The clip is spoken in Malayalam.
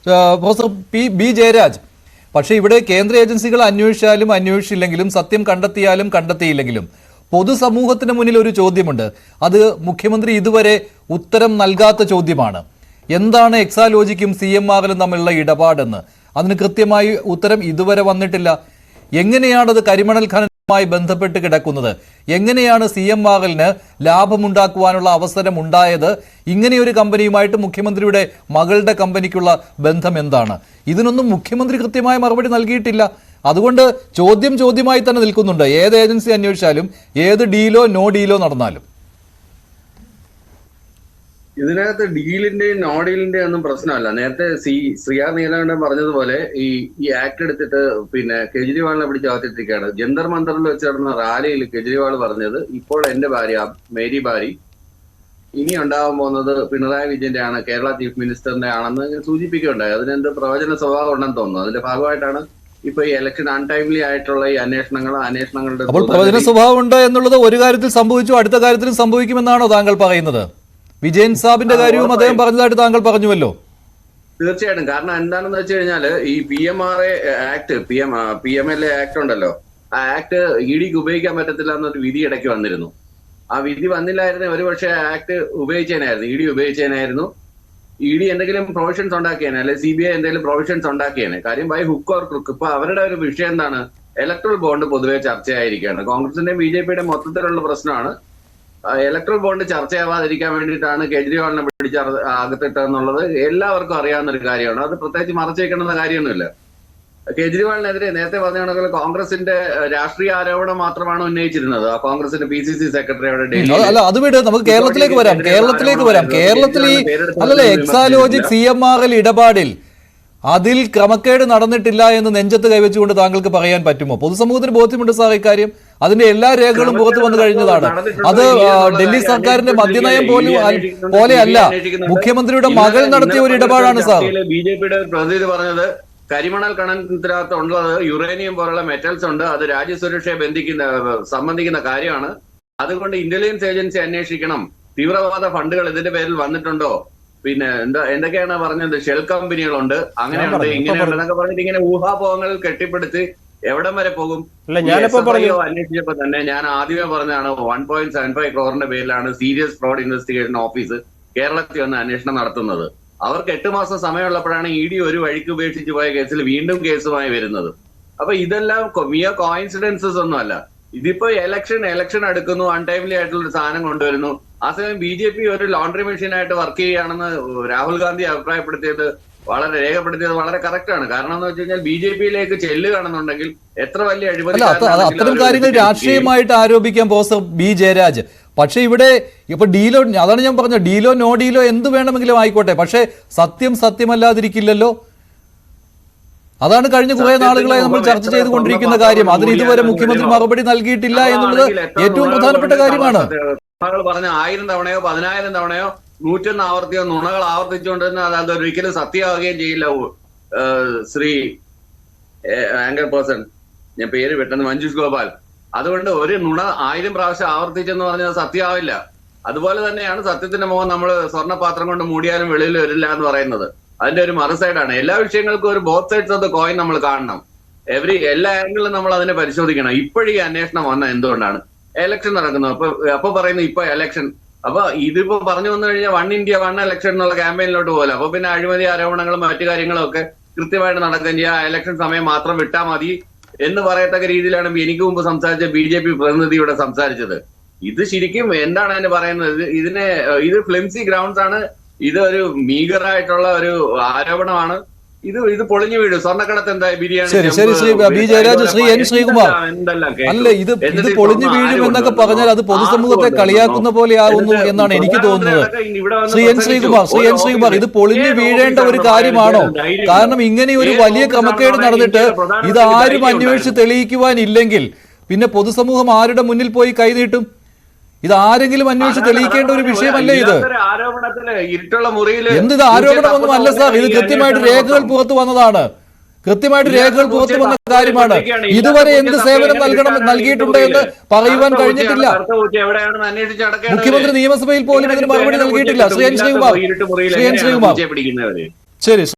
പ്രൊഫസർ ബി ജയരാജ്, പക്ഷേ ഇവിടെ കേന്ദ്ര ഏജൻസികൾ അന്വേഷിച്ചാലും അന്വേഷിച്ചില്ലെങ്കിലും സത്യം കണ്ടെത്തിയാലും കണ്ടെത്തിയില്ലെങ്കിലും പൊതുസമൂഹത്തിന് മുന്നിൽ ഒരു ചോദ്യമുണ്ട്. അത് മുഖ്യമന്ത്രി ഇതുവരെ ഉത്തരം നൽകാത്ത ചോദ്യമാണ്. എന്താണ് എക്സാലോജിക്കും CMRലും തമ്മിലുള്ള ഇടപാടെന്ന്? അതിന് കൃത്യമായി ഉത്തരം ഇതുവരെ വന്നിട്ടില്ല. എങ്ങനെയാണത് കരിമണൽ ഖനനവുമായി ബന്ധപ്പെട്ട് കിടക്കുന്നത്? എങ്ങനെയാണ് CMRലിന് ലാഭമുണ്ടാക്കുവാനുള്ള അവസരം ഉണ്ടായത്? ഇങ്ങനെയൊരു കമ്പനിയുമായിട്ട് മുഖ്യമന്ത്രിയുടെ മകളുടെ കമ്പനിക്കുള്ള ബന്ധം എന്താണ്? ഇതിനൊന്നും മുഖ്യമന്ത്രി കൃത്യമായ മറുപടി നൽകിയിട്ടില്ല. അതുകൊണ്ട് ചോദ്യമായി തന്നെ നിൽക്കുന്നുണ്ട്. ഏത് ഏജൻസി അന്വേഷിച്ചാലും, ഏത് ഡീലോ നോ ഡീലോ നടന്നാലും. ഇതിനകത്ത് ഡീലിന്റെയും നോ ഡീലിന്റെയും ഒന്നും പ്രശ്നമല്ല. നേരത്തെ ശ്രീയാ നീലകണ്ഠൻ പറഞ്ഞതുപോലെ ഈ ആക്ട് എടുത്തിട്ട് കേജ്രിവാളിനെ പിടിച്ച് അകത്തിട്ടിരിക്കുകയാണ്. ജന്തർ മന്ദറിൽ വെച്ച് നടന്ന റാലിയിൽ കേജ്രിവാൾ പറഞ്ഞത്, ഇപ്പോൾ എന്റെ ഭാര്യ മേരി ബാരി ഇനി ഉണ്ടാവാൻ പോകുന്നത് പിണറായി വിജയന്റെ ആണ്, കേരള ചീഫ് മിനിസ്റ്ററിന്റെ ആണെന്ന് സൂചിപ്പിക്കുകയുണ്ടായി. അതിനെന്ത് പ്രവചന സ്വഭാവം ഉണ്ടെന്ന് തോന്നുന്നു. അതിന്റെ ഭാഗമായിട്ടാണ് ഇപ്പൊ ഈ ഇലക്ഷൻ അൺടൈംലി ആയിട്ടുള്ള ഈ അന്വേഷണങ്ങളുടെ അപ്പോൾ പ്രവചന സ്വഭാവം ഉണ്ട് എന്നുള്ളത് ഒരു കാര്യത്തിൽ സംഭവിച്ചു, അടുത്ത കാര്യത്തിലും സംഭവിക്കുമെന്നാണോ താങ്കൾ പറയുന്നത്? വിജയൻ സാബിന്റെ കാര്യവും അദ്ദേഹം പറഞ്ഞതായിട്ട് താങ്കൾ പറഞ്ഞുവല്ലോ. തീർച്ചയായിട്ടും. കാരണം എന്താണെന്ന് വെച്ച് കഴിഞ്ഞാൽ ഈ PMRA ആക്ട്, PMLA ആക്ട് ഉണ്ടല്ലോ, ആ ആക്ട് EDക്ക് ഉപയോഗിക്കാൻ പറ്റത്തില്ല എന്നൊരു വിധി ഇടയ്ക്ക് വന്നിരുന്നു. ആ വിധി വന്നില്ലായിരുന്നു ഒരുപക്ഷെ ആക്ട് ഉപയോഗിച്ചേനായിരുന്നു, ED ഉപയോഗിച്ചേനായിരുന്നു. ED എന്തെങ്കിലും പ്രൊവിഷൻസ് ഉണ്ടാക്കിയേനെ, അല്ലെ CBI എന്തെങ്കിലും പ്രൊവിഷൻസ് ഉണ്ടാക്കിയേനെ. കാര്യം ബൈ ഹുക്ക് ഓർ ക്രുക്ക് ഇപ്പൊ അവരുടെ ഒരു വിഷയം എന്താണ്? ഇലക്ട്രൽ ബോണ്ട് പൊതുവെ ചർച്ചയായിരിക്കുകയാണ്. കോൺഗ്രസിന്റെയും BJPയുടെയും മൊത്തത്തിലുള്ള പ്രശ്നമാണ്. ഇലക്ട്രൽ ബോണ്ട് ചർച്ചയാവാതിരിക്കാൻ വേണ്ടിയിട്ടാണ് കേജ്രിവാളിനെ പിടിച്ച് അകത്തിട്ടെന്നുള്ളത് എല്ലാവർക്കും അറിയാവുന്ന ഒരു കാര്യമാണ്. അത് പ്രത്യേകിച്ച് മറച്ചു വെക്കണമെന്ന കാര്യമൊന്നുമില്ല. കേജ്രിവാളിനെതിരെ നേരത്തെ പറഞ്ഞ കണക്കിൽ കോൺഗ്രസിന്റെ രാഷ്ട്രീയ ആരോപണം മാത്രമാണ് ഉന്നയിച്ചിരുന്നത്. ആ കോൺഗ്രസിന്റെ PCC സെക്രട്ടറി അവിടെ അത് വിട്, നമുക്ക് കേരളത്തിലേക്ക് വരാം. കേരളത്തിൽ ഈ അല്ലല്ലേ എക്സാലോജിക് CMRL ഇടപാടിൽ അതിൽ ക്രമക്കേട് നടന്നിട്ടില്ല എന്ന് നെഞ്ചത്ത് കൈവച്ചുകൊണ്ട് താങ്കൾക്ക് പറയാൻ പറ്റുമോ? പൊതുസമൂഹത്തിന് ബോധ്യമുണ്ട് സാർ ഇക്കാര്യം. അതിന്റെ എല്ലാ രേഖകളും പുറത്തു വന്നു കഴിഞ്ഞതാണ്. അത് ഡൽഹി സർക്കാരിന്റെ മദ്യനയം പോലെയല്ല, മുഖ്യമന്ത്രിയുടെ മകൾ നടത്തിയ ഒരു ഇടപാടാണ് സാർ. BJPയുടെ പ്രതിനിധി പറഞ്ഞത് കരിമണൽ ഖനനത്തിനകത്ത് ഉള്ളത് യുറേനിയം പോലുള്ള മെറ്റൽസ് ഉണ്ട്, അത് രാജ്യസുരക്ഷയെ സംബന്ധിക്കുന്ന കാര്യമാണ്. അതുകൊണ്ട് ഇന്റലിജൻസ് ഏജൻസി അന്വേഷിക്കണം. തീവ്രവാദ ഫണ്ടുകൾ ഇതിന്റെ പേരിൽ വന്നിട്ടുണ്ടോ? എന്തൊക്കെയാണ് പറഞ്ഞത്? ഷെൽ കമ്പനികളുണ്ട്, അങ്ങനെയുണ്ട്, ഇങ്ങനെയുണ്ട് എന്നൊക്കെ പറഞ്ഞിട്ട് ഇങ്ങനെ ഊഹാപോഹങ്ങളിൽ കെട്ടിപ്പിടിച്ച് എവിടം വരെ പോകും? അന്വേഷിച്ചപ്പോ തന്നെ ഞാൻ ആദ്യമേ പറഞ്ഞതാണ് 1.75 crore പേരിലാണ് സീരിയസ് ഫ്രോഡ് ഇൻവെസ്റ്റിഗേഷൻ ഓഫീസ് കേരളത്തിൽ വന്ന് അന്വേഷണം നടത്തുന്നത്. അവർക്ക് 8 മാസം സമയമുള്ളപ്പോഴാണ് ED ഒരു വഴിക്ക് ഉപേക്ഷിച്ച് പോയ കേസിൽ വീണ്ടും കേസുമായി വരുന്നത്. അപ്പൊ ഇതെല്ലാം മിയ കോയിൻസിഡൻസസ് ഒന്നുമല്ല. ഇതിപ്പോ ഇലക്ഷൻ അടുക്കുന്നു, അൺടൈംലി ആയിട്ടുള്ള ഒരു സാധനം കൊണ്ടുവരുന്നു. ആ സമയം BJP ഒരു ലോണ്ടറി മെഷീനായിട്ട് വർക്ക് ചെയ്യുകയാണെന്ന് രാഹുൽ ഗാന്ധി രേഖപ്പെടുത്തിയത് വളരെ കറക്റ്റ് ആണ്. കാരണം എന്ന് വെച്ച് കഴിഞ്ഞാൽ BJPയിലേക്ക് ചെല്ലുകയാണെന്നുണ്ടെങ്കിൽ എത്ര വലിയ അഴിമതി, അത്തരം കാര്യങ്ങൾ രാഷ്ട്രീയമായിട്ട് ആരോപിക്കാൻ പ്രൊഫസർ ബി ജയരാജ്. പക്ഷെ ഇവിടെ ഇപ്പൊ ഡീലോ, അതാണ് ഞാൻ പറഞ്ഞത്, ഡീലോ നോ ഡീലോ എന്ത് വേണമെങ്കിലും ആയിക്കോട്ടെ, പക്ഷെ സത്യമല്ലാതിരിക്കില്ലല്ലോ. അതാണ് കഴിഞ്ഞ കുറെ നാളുകളായി നമ്മൾ ചർച്ച ചെയ്തുകൊണ്ടിരിക്കുന്ന കാര്യം. അതിന് ഇതുവരെ മുഖ്യമന്ത്രി മറുപടി നൽകിയിട്ടില്ല എന്നുള്ളത് ഏറ്റവും പ്രധാനപ്പെട്ട കാര്യമാണ്. പറഞ്ഞ 1000 തവണയോ 10000 തവണയോ 101 ആവർത്തിയോ നുണകൾ ആവർത്തിച്ചുകൊണ്ടിരുന്ന അതൊരിക്കലും സത്യമാവുകയും ചെയ്യില്ല. ശ്രീ ആങ്കർ പേഴ്സൺ, ഞാൻ പേര് പെട്ടെന്ന്, മഞ്ജുഷ് ഗോപാൽ. അതുകൊണ്ട് ഒരു നുണ 1000 പ്രാവശ്യം ആവർത്തിച്ചെന്ന് പറഞ്ഞത് സത്യമാവില്ല. അതുപോലെ തന്നെയാണ് സത്യത്തിന്റെ മുഖം നമ്മൾ സ്വർണ്ണപാത്രം കൊണ്ട് മൂടിയാലും വെളിയിൽ വരില്ല എന്ന് പറയുന്നത്. അതിന്റെ ഒരു മറുസൈഡാണ്. എല്ലാ വിഷയങ്ങൾക്കും ഒരു both sides of the coin നമ്മൾ കാണണം. എല്ലാ ആംഗിളിലും നമ്മൾ അതിനെ പരിശോധിക്കണം. ഇപ്പോഴീ അന്വേഷണം വന്ന എന്തുകൊണ്ടാണ്? ഇലക്ഷൻ നടക്കുന്നു. അപ്പൊ പറയുന്നു ഇപ്പൊ ഇലക്ഷൻ. അപ്പൊ ഇതിപ്പോ പറഞ്ഞു വന്നു കഴിഞ്ഞാൽ 1 India 1 election എന്നുള്ള ക്യാമ്പയിനിലോട്ട് പോലെ. അപ്പൊ പിന്നെ അഴിമതി ആരോപണങ്ങളും മറ്റു കാര്യങ്ങളും ഒക്കെ കൃത്യമായിട്ട് നടക്കുകയും ചെയ്യുക. ഇലക്ഷൻ സമയം മാത്രം വിട്ടാൽ മതി എന്ന് പറയത്തക്ക രീതിയിലാണ് എനിക്ക് മുമ്പ് സംസാരിച്ച BJP പ്രതിനിധിയോട് സംസാരിച്ചത്. ഇത് ശരിക്കും എന്താണ് അതിന് പറയുന്നത്? ഇത് ഫ്ലിംസി ഗ്രൗണ്ട്സ് ആണ്. ഇതൊരു മീഗറായിട്ടുള്ള ഒരു ആരോപണമാണ്. ഇത് പൊളിഞ്ഞു വീഴും. സ്വർണ്ണക്കടത്ത് എന്തായി? ബിരിയാണി. ശ്രീ ബി ജയരാജ്, ശ്രീ എൻ ശ്രീകുമാർ, അല്ല ഇത് പൊളിഞ്ഞു വീഴും എന്നൊക്കെ പറഞ്ഞാൽ അത് പൊതുസമൂഹത്തെ കളിയാക്കുന്ന പോലെ ആകുന്നു എന്നാണ് എനിക്ക് തോന്നുന്നത്. ശ്രീ എൻ ശ്രീകുമാർ, ഇത് പൊളിഞ്ഞു വീഴേണ്ട ഒരു കാര്യമാണോ? കാരണം ഇങ്ങനെ ഒരു വലിയ ക്രമക്കേട് നടന്നിട്ട് ഇത് ആരും അന്വേഷിച്ച് തെളിയിക്കുവാനില്ലെങ്കിൽ പിന്നെ പൊതുസമൂഹം ആരുടെ മുന്നിൽ പോയി കൈനീട്ടും? ഇത് ആരെങ്കിലും അന്വേഷിച്ച് തെളിയിക്കേണ്ട ഒരു വിഷയമല്ലേ ഇത്? എന്ത് ആരോപണമൊന്നും അല്ല സാർ, ഇത് കൃത്യമായിട്ട് രേഖകൾ പുറത്തു വന്നതാണ്. പുറത്തു വന്ന കാര്യമാണ്. ഇതുവരെ എന്ത് സേവനം നൽകിയിട്ടുണ്ട് എന്ന് പറയുവാൻ കഴിഞ്ഞിട്ടില്ല. മുഖ്യമന്ത്രി നിയമസഭയിൽ പോലും ഇതിന് മറുപടി നൽകിയിട്ടില്ല. ശ്രീ എൻ ശ്രീകുമാർ, ശരി.